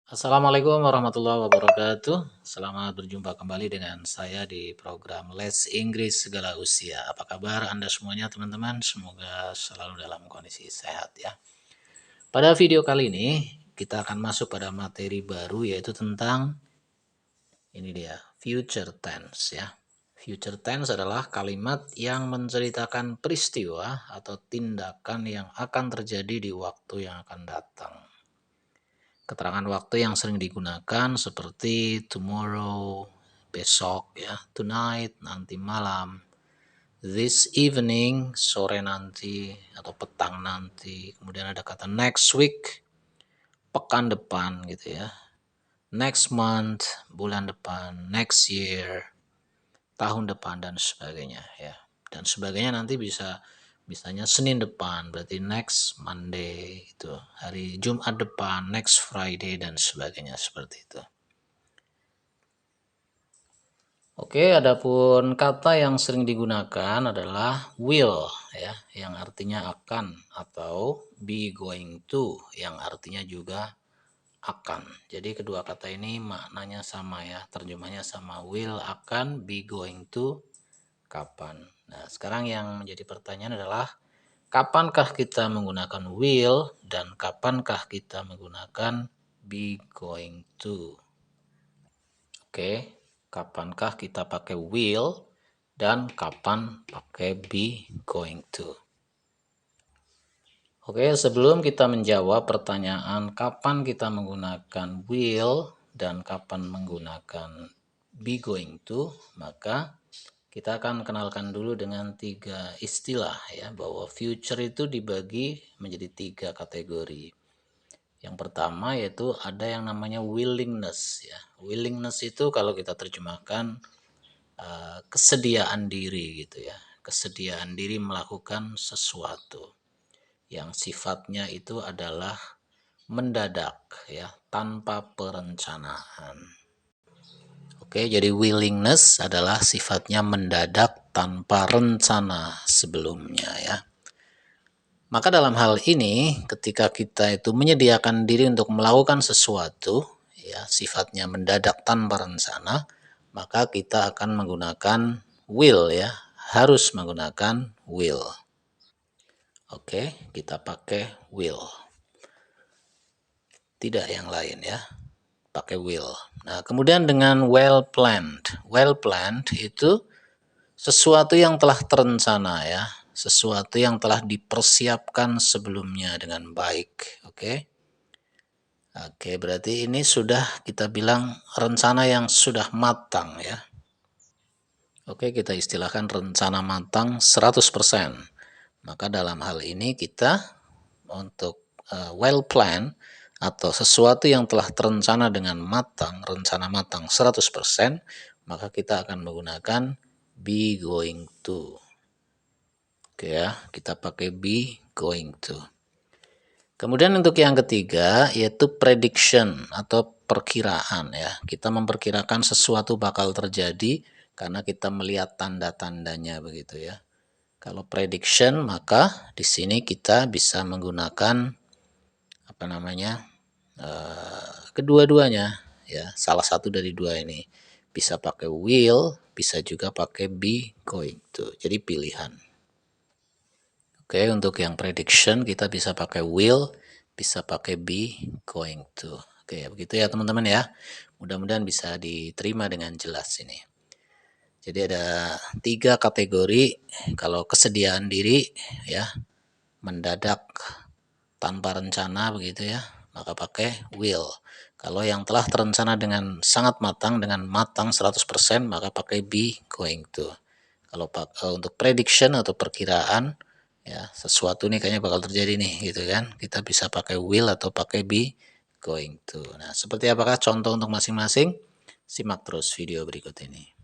Assalamualaikum warahmatullahi wabarakatuh. Selamat berjumpa kembali dengan saya di program Les Inggris Segala Usia. Apa kabar Anda semuanya teman-teman? Semoga selalu dalam kondisi sehat ya. Pada video kali ini kita akan masuk pada materi baru yaitu tentang ini dia, future tense ya. Future tense adalah kalimat yang menceritakan peristiwa atau tindakan yang akan terjadi di waktu yang akan datang. Keterangan waktu yang sering digunakan seperti tomorrow, besok ya, tonight, nanti malam, this evening, sore nanti atau petang nanti. Kemudian ada kata next week, pekan depan gitu ya. Next month, bulan depan, next year, tahun depan dan sebagainya ya. Dan sebagainya nanti misalnya Senin depan berarti next Monday itu, hari Jumat depan, next Friday dan sebagainya seperti itu. Oke, adapun kata yang sering digunakan adalah will ya, yang artinya akan, atau be going to yang artinya juga akan. Jadi kedua kata ini maknanya sama ya, terjemahnya sama, will akan, be going to kapan. Nah, sekarang yang menjadi pertanyaan adalah kapankah kita menggunakan will dan kapankah kita menggunakan be going to? Oke, kapankah kita pakai will dan kapan pakai be going to? Oke, sebelum kita menjawab pertanyaan kapan kita menggunakan will dan kapan menggunakan be going to, maka kita akan kenalkan dulu dengan 3 istilah ya, bahwa future itu dibagi menjadi 3 kategori. Yang pertama yaitu ada yang namanya willingness ya. Willingness itu kalau kita terjemahkan kesediaan diri gitu ya. Kesediaan diri melakukan sesuatu yang sifatnya itu adalah mendadak ya, tanpa perencanaan. Oke, jadi willingness adalah sifatnya mendadak tanpa rencana sebelumnya ya. Maka dalam hal ini ketika kita itu menyediakan diri untuk melakukan sesuatu ya, sifatnya mendadak tanpa rencana, maka kita akan menggunakan will ya, harus menggunakan will. Oke, kita pakai will. Tidak yang lain ya, pakai will. Nah, kemudian dengan well planned. Well planned itu sesuatu yang telah terencana ya, sesuatu yang telah dipersiapkan sebelumnya dengan baik. Oke. Oke, berarti ini sudah kita bilang rencana yang sudah matang ya. Oke, kita istilahkan rencana matang 100%. Maka dalam hal ini kita untuk well plan atau sesuatu yang telah terencana dengan matang, rencana matang 100%, maka kita akan menggunakan be going to. Oke ya, kita pakai be going to. Kemudian untuk yang ketiga yaitu prediction atau perkiraan ya. Kita memperkirakan sesuatu bakal terjadi karena kita melihat tanda-tandanya begitu ya. Kalau prediction maka di sini kita bisa menggunakan apa namanya? Kedua-duanya ya. Salah satu dari dua ini. Bisa pakai will, bisa juga pakai be going to. Jadi pilihan. Oke, untuk yang prediction kita bisa pakai will, bisa pakai be going to. Oke, ya begitu ya teman-teman ya. Mudah-mudahan bisa diterima dengan jelas ini. Jadi ada 3 kategori. Kalau kesediaan diri ya, mendadak tanpa rencana begitu ya, maka pakai will. Kalau yang telah terencana dengan sangat matang, dengan matang 100%, maka pakai be going to. Kalau untuk prediction atau perkiraan ya, sesuatu nih kayaknya bakal terjadi nih gitu kan, kita bisa pakai will atau pakai be going to. Nah, seperti apakah contoh untuk masing-masing? Simak terus video berikut ini.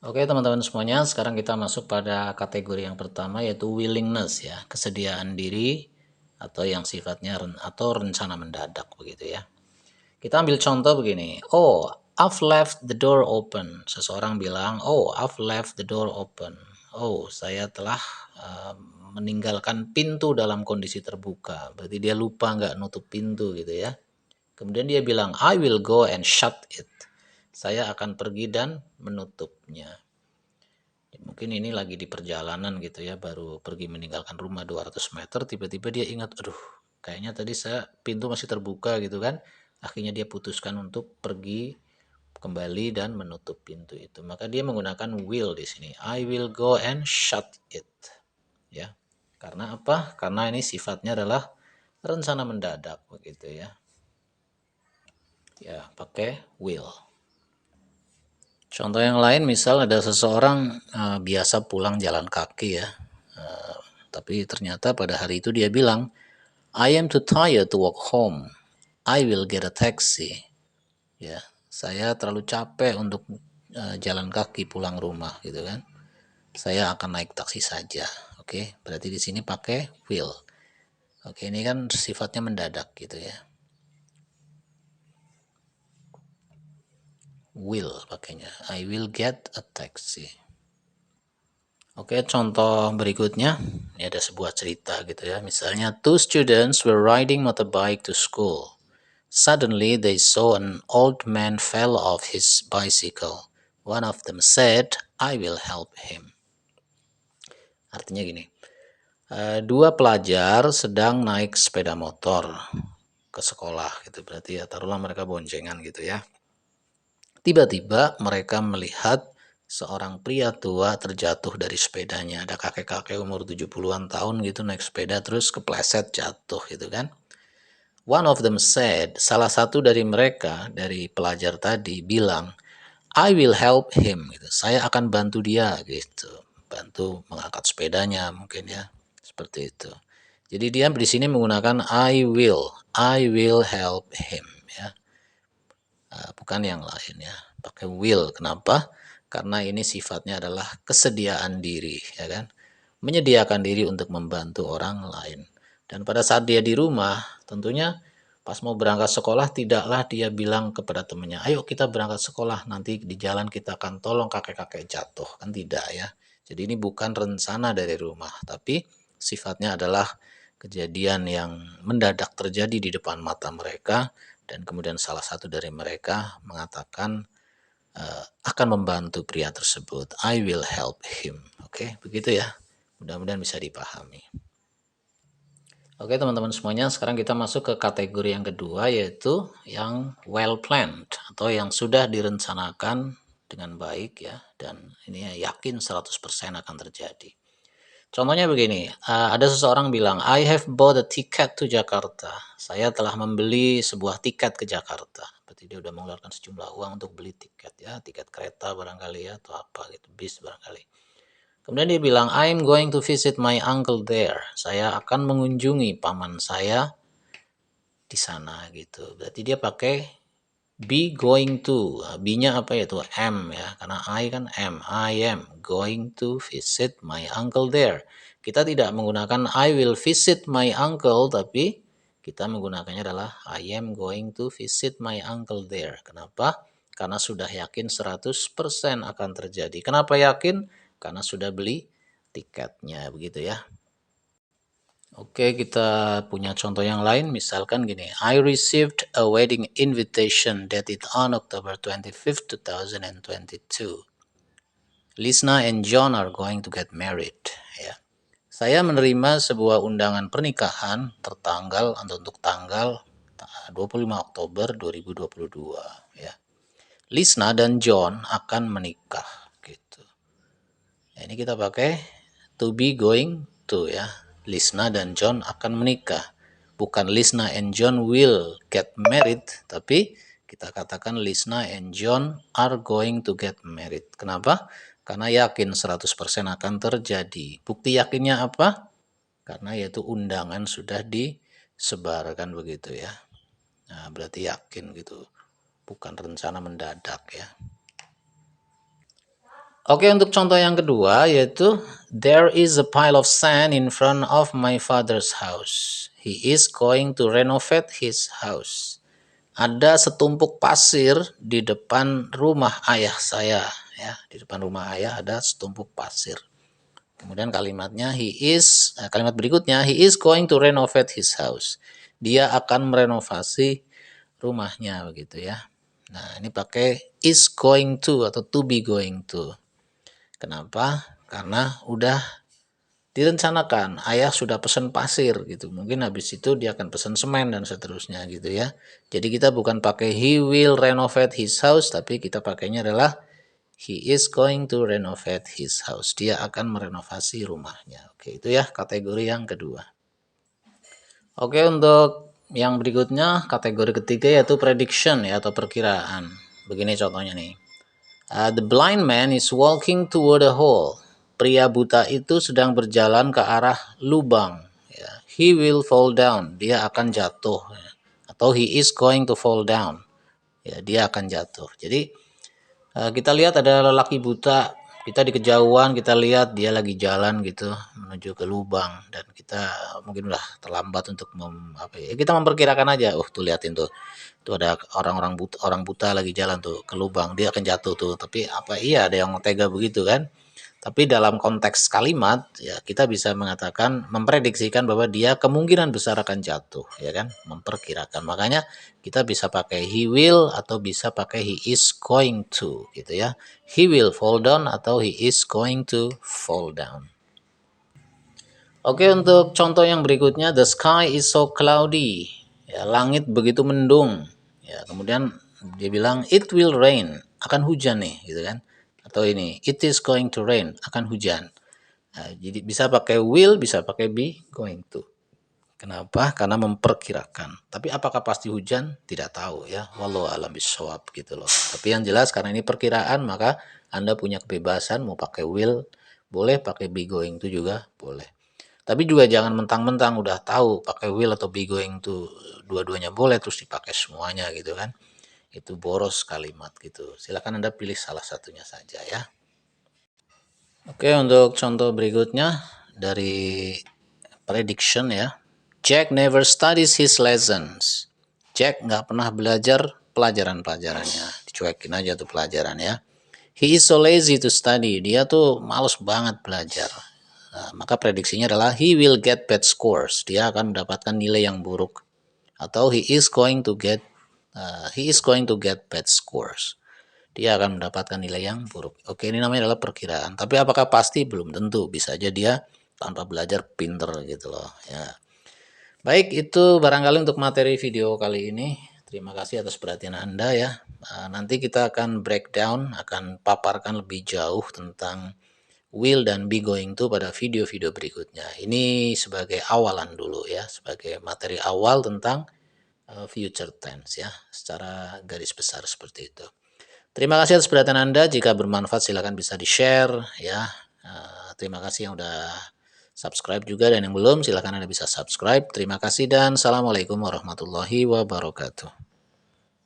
Oke teman-teman semuanya, sekarang kita masuk pada kategori yang pertama yaitu willingness ya, kesediaan diri atau yang sifatnya atau rencana mendadak begitu ya. Kita ambil contoh begini. Oh, I've left the door open. Seseorang bilang, oh, I've left the door open. Oh, saya telah meninggalkan pintu dalam kondisi terbuka. Berarti dia lupa nggak nutup pintu gitu ya. Kemudian dia bilang, I will go and shut it. Saya akan pergi dan menutupnya. Mungkin ini lagi di perjalanan gitu ya, baru pergi meninggalkan rumah 200 meter, tiba-tiba dia ingat, aduh, kayaknya tadi pintu masih terbuka gitu kan. Akhirnya dia putuskan untuk pergi kembali dan menutup pintu itu. Maka dia menggunakan will di sini. I will go and shut it. Ya. Karena apa? Karena ini sifatnya adalah rencana mendadak begitu ya. Ya, pakai will. Contoh yang lain, misal ada seseorang biasa pulang jalan kaki ya. Tapi ternyata pada hari itu dia bilang, I am too tired to walk home. I will get a taxi. Ya, saya terlalu capek untuk jalan kaki pulang rumah gitu kan. Saya akan naik taksi saja. Oke, berarti di sini pakai will. Oke, ini kan sifatnya mendadak gitu ya. Will pakainya. I will get a taxi. Oke, contoh berikutnya. Ini ada sebuah cerita gitu ya. Misalnya, two students were riding motorbike to school. Suddenly they saw an old man fell off his bicycle. One of them said, I will help him. Artinya gini, dua pelajar sedang naik sepeda motor ke sekolah gitu. Berarti ya taruhlah mereka boncengan gitu ya. Tiba-tiba mereka melihat seorang pria tua terjatuh dari sepedanya. Ada kakek-kakek umur 70-an tahun gitu naik sepeda terus kepleset jatuh gitu kan. One of them said, salah satu dari mereka, dari pelajar tadi bilang, I will help him gitu. Saya akan bantu dia gitu. Bantu mengangkat sepedanya mungkin ya. Seperti itu. Jadi dia di sini menggunakan I will help him ya. Bukan yang lain ya, pakai will. Kenapa? Karena ini sifatnya adalah kesediaan diri ya kan, menyediakan diri untuk membantu orang lain. Dan pada saat dia di rumah tentunya pas mau berangkat sekolah tidaklah dia bilang kepada temannya, ayo kita berangkat sekolah, nanti di jalan kita akan tolong kakek-kakek jatuh, kan tidak ya. Jadi ini bukan rencana dari rumah, tapi sifatnya adalah kejadian yang mendadak terjadi di depan mata mereka, dan kemudian salah satu dari mereka mengatakan akan membantu pria tersebut. I will help him. Oke, begitu ya. Mudah-mudahan bisa dipahami. Oke teman-teman semuanya, sekarang kita masuk ke kategori yang kedua, yaitu yang well planned atau yang sudah direncanakan dengan baik ya, dan ini yakin 100% akan terjadi. Contohnya begini, ada seseorang bilang, I have bought a ticket to Jakarta. Saya telah membeli sebuah tiket ke Jakarta. Berarti dia sudah mengeluarkan sejumlah uang untuk beli tiket ya, tiket kereta barangkali ya, atau apa gitu, bis barangkali. Kemudian dia bilang, I'm going to visit my uncle there. Saya akan mengunjungi paman saya di sana gitu. Berarti dia pakai be going to. B-nya apa ya tuh? M ya. Karena I kan M. I am going to visit my uncle there. Kita tidak menggunakan I will visit my uncle, tapi kita menggunakannya adalah I am going to visit my uncle there. Kenapa? Karena sudah yakin 100% akan terjadi. Kenapa yakin? Karena sudah beli tiketnya begitu ya. Oke, kita punya contoh yang lain. Misalkan gini, I received a wedding invitation dated on October 25th, 2022. Lisna and John are going to get married. Ya. Saya menerima sebuah undangan pernikahan tertanggal untuk tanggal 25 Oktober 2022. Ya. Lisna dan John akan menikah. Gitu. Ya, ini kita pakai to be going to ya. Lisna dan John akan menikah. Bukan Lisna and John will get married, tapi kita katakan Lisna and John are going to get married. Kenapa? Karena yakin 100% akan terjadi. Bukti yakinnya apa? Karena yaitu undangan sudah disebarkan begitu ya. Nah, berarti yakin gitu. Bukan rencana mendadak ya. Oke, untuk contoh yang kedua yaitu there is a pile of sand in front of my father's house. He is going to renovate his house. Ada setumpuk pasir di depan rumah ayah saya ya. Di depan rumah ayah ada setumpuk pasir. Kemudian kalimatnya kalimat berikutnya he is going to renovate his house. Dia akan merenovasi rumahnya begitu ya. Nah, ini pakai is going to atau to be going to. Kenapa? Karena udah direncanakan, ayah sudah pesan pasir gitu. Mungkin habis itu dia akan pesan semen dan seterusnya gitu ya. Jadi kita bukan pakai he will renovate his house, tapi kita pakainya adalah he is going to renovate his house. Dia akan merenovasi rumahnya. Oke, itu ya kategori yang kedua. Oke, untuk yang berikutnya kategori ketiga yaitu prediction ya atau perkiraan. Begini contohnya nih. The blind man is walking toward a hole. Pria buta itu sedang berjalan ke arah lubang. Ya. He will fall down. Dia akan jatuh. Ya. Atau he is going to fall down. Ya, dia akan jatuh. Jadi kita lihat ada lelaki buta. Kita di kejauhan kita lihat dia lagi jalan gitu menuju ke lubang dan kita mungkin udah terlambat untuk kita memperkirakan aja. Tuh liatin tuh. Tuh ada orang buta lagi jalan tuh ke lubang, dia akan jatuh tuh. Tapi apa iya ada yang tega begitu kan? Tapi dalam konteks kalimat ya kita bisa mengatakan memprediksikan bahwa dia kemungkinan besar akan jatuh, ya kan? Memperkirakan. Makanya kita bisa pakai he will atau bisa pakai he is going to gitu ya. He will fall down atau he is going to fall down. Oke, untuk contoh yang berikutnya, the sky is so cloudy. Ya, langit begitu mendung. Ya, kemudian dia bilang it will rain, akan hujan nih, gitu kan? Atau ini, it is going to rain, akan hujan. Nah, jadi bisa pakai will, bisa pakai be going to. Kenapa? Karena memperkirakan. Tapi apakah pasti hujan? Tidak tahu ya. Wallahu a'lam bishawab gitu loh. Tapi yang jelas karena ini perkiraan, maka Anda punya kebebasan mau pakai will, boleh pakai be going to juga boleh. Tapi juga jangan mentang-mentang udah tahu pakai will atau be going to dua-duanya boleh terus dipakai semuanya gitu kan. Itu boros kalimat gitu. Silakan Anda pilih salah satunya saja ya. Oke, untuk contoh berikutnya dari prediction ya. Jack never studies his lessons. Jack nggak pernah belajar pelajaran-pelajarannya. Dicuekin aja tuh pelajaran ya. He is so lazy to study. Dia tuh males banget belajar. Nah, maka prediksinya adalah he will get bad scores. Dia akan mendapatkan nilai yang buruk. Atau he is going to get bad scores. Dia akan mendapatkan nilai yang buruk. Oke, ini namanya adalah perkiraan. Tapi apakah pasti? Belum tentu. Bisa aja dia tanpa belajar pinter gitu loh. Ya. Baik, itu barangkali untuk materi video kali ini. Terima kasih atas perhatian Anda ya. Nanti kita akan breakdown, akan paparkan lebih jauh tentang will dan be going to pada video-video berikutnya. Ini sebagai awalan dulu ya, sebagai materi awal tentang future tense ya, secara garis besar seperti itu. Terima kasih atas perhatian Anda. Jika bermanfaat silakan bisa di-share ya. Terima kasih yang udah subscribe juga dan yang belum silakan Anda bisa subscribe. Terima kasih dan assalamualaikum warahmatullahi wabarakatuh.